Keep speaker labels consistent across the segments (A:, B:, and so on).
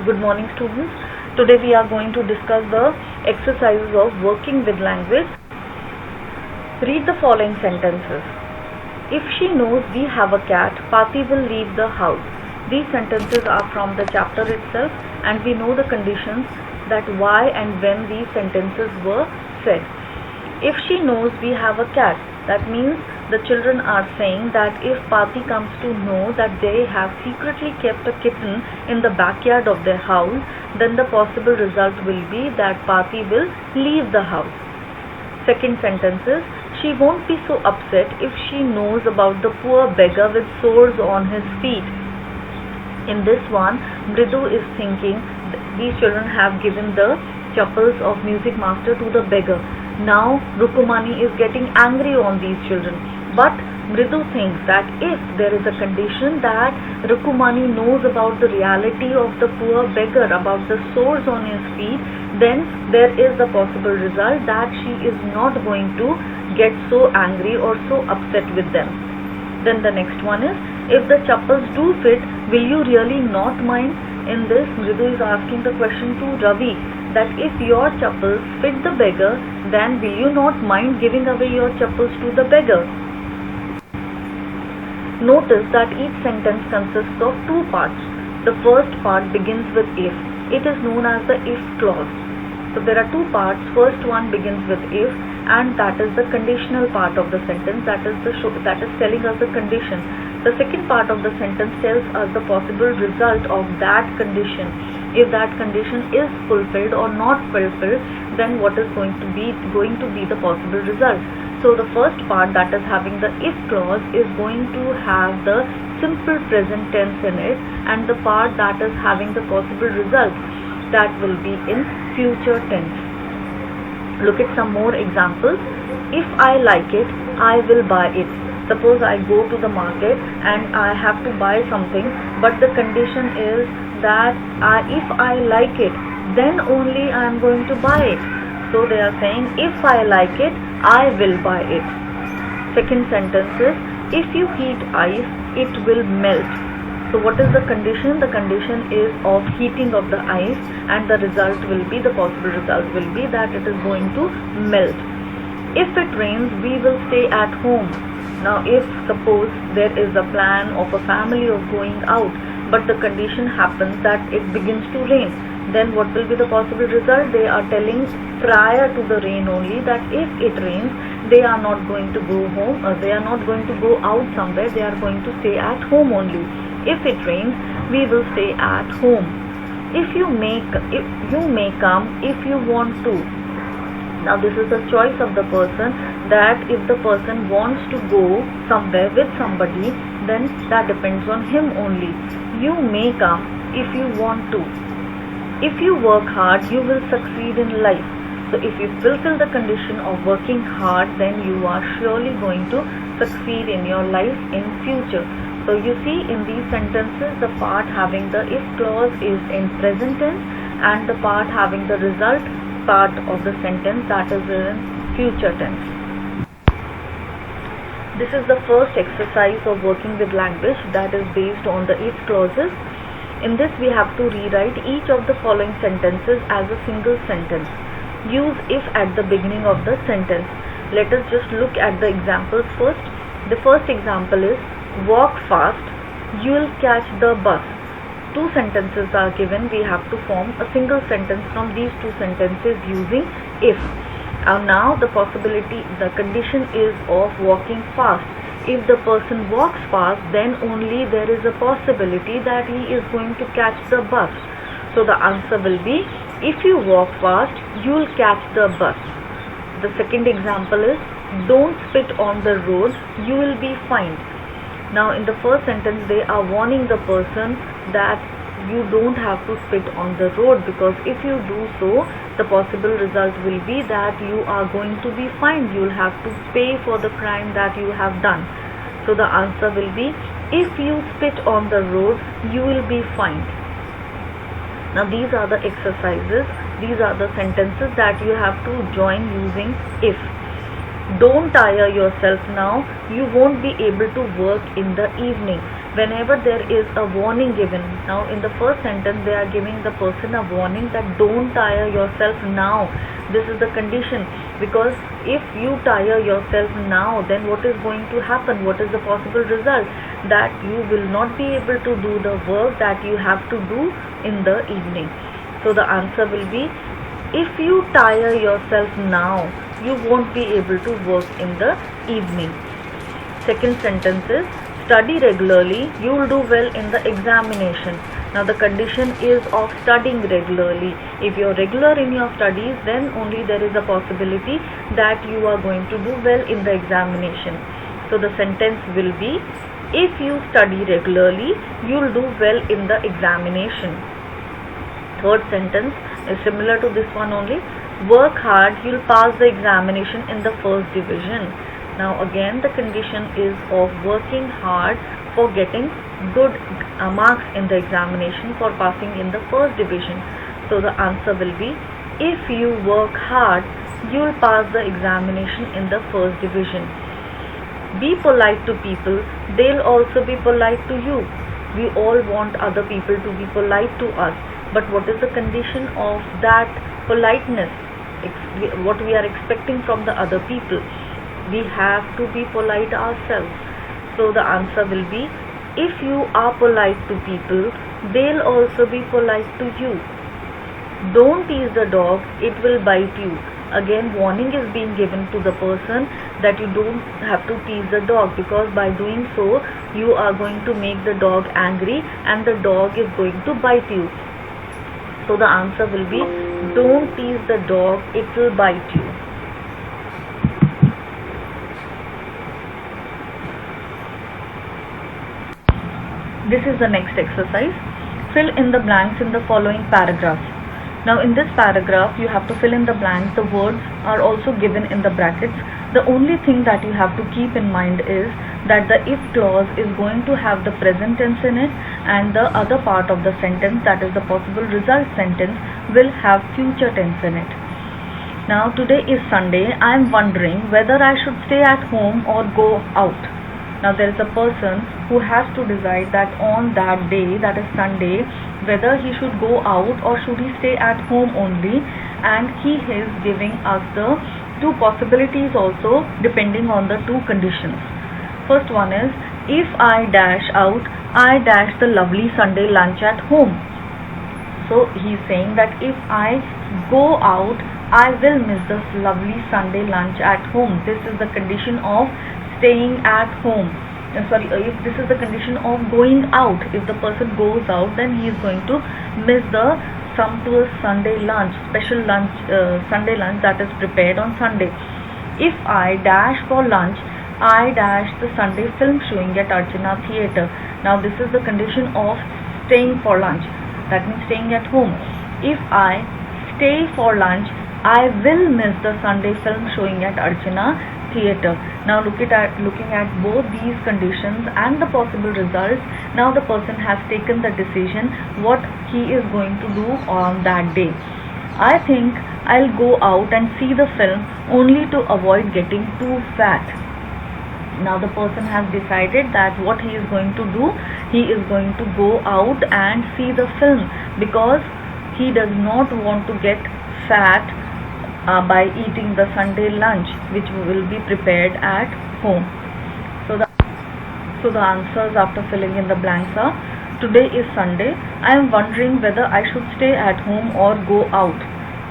A: Good morning, students. Today we are going to discuss the exercises of working with language. Read the following sentences. If she knows we have a cat, Pati will leave the house. These sentences are from the chapter itself, and we know the conditions that why and when these sentences were said. If she knows we have a cat, that means the children are saying that if Pati comes to know that they have secretly kept a kitten in the backyard of their house, then the possible result will be that Pati will leave the house. Second sentence is, she won't be so upset if she knows about the poor beggar with sores on his feet. In this one, Mridu is thinking these children have given the chappals of music master to the beggar. Now Rukumani is getting angry on these children. But Mridu thinks that if there is a condition that Rukumani knows about the reality of the poor beggar, about the sores on his feet, then there is the possible result that she is not going to get so angry or so upset with them. Then the next one is, if the chappals do fit, will you really not mind? In this, Mridu is asking the question to Ravi that if your chappals fit the beggar, then will you not mind giving away your chappals to the beggar? Notice that each sentence consists of two parts. The first part begins with if. It is known as the if clause. So there are two parts. First one begins with if, and that is the conditional part of the sentence. That is telling us the condition. The second part of the sentence tells us the possible result of that condition. If that condition is fulfilled or not fulfilled, then what is going to be the possible result. So the first part, that is having the if clause, is going to have the simple present tense in it, and the part that is having the possible result, that will be in future tense. Look at some more examples. If I like it, I will buy it. Suppose I go to the market and I have to buy something, but the condition is that if I like it, then only I am going to buy it. So they are saying, if I like it, I will buy it. Second sentence is, if you heat ice, it will melt. So what is the condition? The condition is of heating of the ice, and the possible result will be that it is going to melt. If it rains, we will stay at home. Now if suppose there is a plan of a family of going out, but the condition happens that it begins to rain, then what will be the possible result? They are telling prior to the rain only that if it rains, they are not going to go home, or they are not going to go out somewhere, they are going to stay at home only. If it rains, we will stay at home. If you may come if you want to. Now this is the choice of the person, that if the person wants to go somewhere with somebody, then that depends on him only. You may come if you want to. If you work hard, you will succeed in life. So if you fulfill the condition of working hard, then you are surely going to succeed in your life in future. So you see, in these sentences, the part having the if clause is in present tense, and the part having the result part of the sentence, that is in future tense. This is the first exercise of working with language, that is based on the if clauses. In this we have to rewrite each of the following sentences as a single sentence. Use if at the beginning of the sentence. Let us just look at the examples first. The first example is, walk fast, you'll catch the bus. Two sentences are given. We have to form a single sentence from these two sentences using if. Now the condition is of walking fast. If the person walks fast, then only there is a possibility that he is going to catch the bus. So the answer will be, if you walk fast, you'll catch the bus. The second example is, don't spit on the road, you will be fined. Now in the first sentence they are warning the person that you don't have to spit on the road, because if you do so, the possible result will be that you are going to be fined. You will have to pay for the crime that you have done. So the answer will be, if you spit on the road, you will be fined. Now these are the exercises, these are the sentences that you have to join using if. Don't tire yourself now, you won't be able to work in the evening. whenever there is a warning given. Now in the first sentence they are giving the person a warning that don't tire yourself now. This is the condition, because if you tire yourself now, then what is going to happen? What is the possible result? That you will not be able to do the work that you have to do in the evening. So the answer will be, if you tire yourself now, you won't be able to work in the evening. Second sentence is, study regularly, you will do well in the examination. Now the condition is of studying regularly. If you are regular in your studies, then only there is a possibility that you are going to do well in the examination. So the sentence will be, if you study regularly, you will do well in the examination. Third sentence is similar to this one only. Work hard, you will pass the examination in the first division. Now again the condition is of working hard for getting good marks in the examination, for passing in the first division. So the answer will be, if you work hard, you will pass the examination in the first division. Be polite to people, they'll also be polite to you. We all want other people to be polite to us, but what is the condition of that politeness? What we are expecting from the other people? We have to be polite ourselves. So the answer will be, if you are polite to people, they'll also be polite to you. Don't tease the dog, it will bite you. Again, warning is being given to the person that you don't have to tease the dog, because by doing so you are going to make the dog angry and the dog is going to bite you. So the answer will be, don't tease the dog, it will bite you. This is the next exercise. Fill in the blanks in the following paragraph. Now in this paragraph you have to fill in the blanks. The words are also given in the brackets. The only thing that you have to keep in mind is that the if clause is going to have the present tense in it, and the other part of the sentence, that is the possible result sentence, will have future tense in it. Now today is Sunday. I am wondering whether I should stay at home or go out. Now there is a person who has to decide that on that day, that is Sunday, whether he should go out or should he stay at home only, and he is giving us the two possibilities also depending on the two conditions. First one is, if I dash out, I dash the lovely Sunday lunch at home. So he is saying that if I go out, I will miss the lovely Sunday lunch at home. This is the condition of staying at home. If this is the condition of going out, if the person goes out, then he is going to miss the sumptuous Sunday lunch, special lunch, Sunday lunch that is prepared on Sunday. If I dash for lunch, I dash the Sunday film showing at Archana Theatre. Now this is the condition of staying for lunch, that means staying at home. If I stay for lunch, I will miss the Sunday film showing at Archana Theatre. Now looking at both these conditions and the possible results, now the person has taken the decision what he is going to do on that day. I think I'll go out and see the film only to avoid getting too fat. Now the person has decided that what he is going to do, he is going to go out and see the film because he does not want to get fat by eating the Sunday lunch which will be prepared at home. So the answers after filling in the blanks are, today is Sunday, I am wondering whether I should stay at home or go out.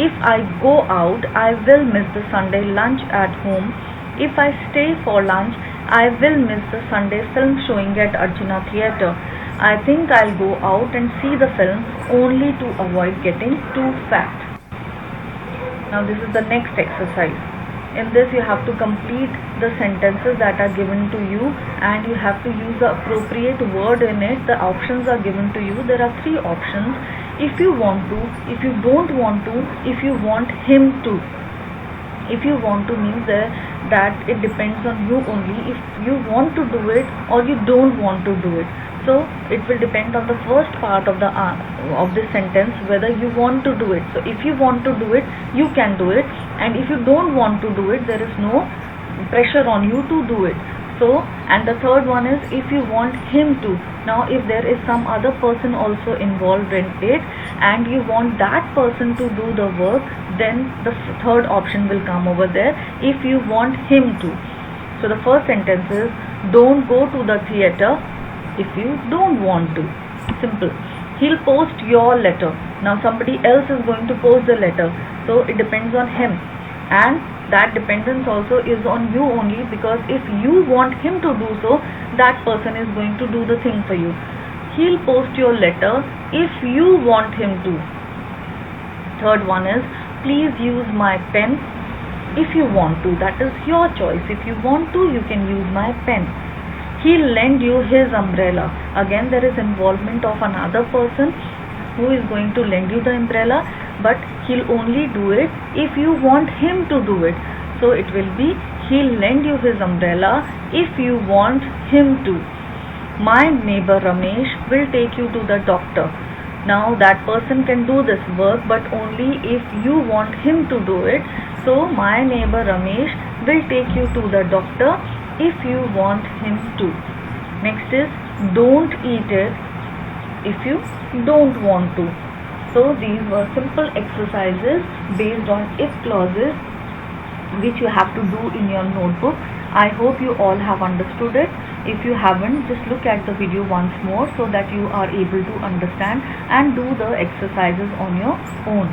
A: If I go out, I will miss the Sunday lunch at home. If I stay for lunch, I will miss the Sunday film showing at Archana Theatre. I think I'll go out and see the film only to avoid getting too fat. Now this is the next exercise. In this you have to complete the sentences that are given to you and you have to use the appropriate word in it. The options are given to you. There are 3 options. If you want to, if you don't want to, if you want him to. If you want to means that it depends on you only if you want to do it or you don't want to do it. So it will depend on the first part of this sentence whether you want to do it. So if you want to do it, you can do it, and if you don't want to do it, there is no pressure on you to do it. So, and the third one is if you want him to. Now if there is some other person also involved in it and you want that person to do the work, then the third option will come over there, if you want him to. So the first sentence is, don't go to the theater if you don't want to. Simple. He'll post your letter. Now somebody else is going to post the letter, so it depends on him, and that dependence also is on you only, because if you want him to do so, that person is going to do the thing for you. He'll post your letter if you want him to. Third one is, please use my pen if you want to. That is your choice. If you want to, you can use my pen. He'll lend you his umbrella. Again, there is involvement of another person who is going to lend you the umbrella, but he'll only do it if you want him to do it. So it will be, he'll lend you his umbrella if you want him to. My neighbor Ramesh will take you to the doctor. Now that person can do this work, but only if you want him to do it. So my neighbor Ramesh will take you to the doctor if you want him to. Next is, don't eat it if you don't want to. So these were simple exercises based on if clauses which you have to do in your notebook. I hope you all have understood it. If you haven't, just look at the video once more so that you are able to understand and do the exercises on your own.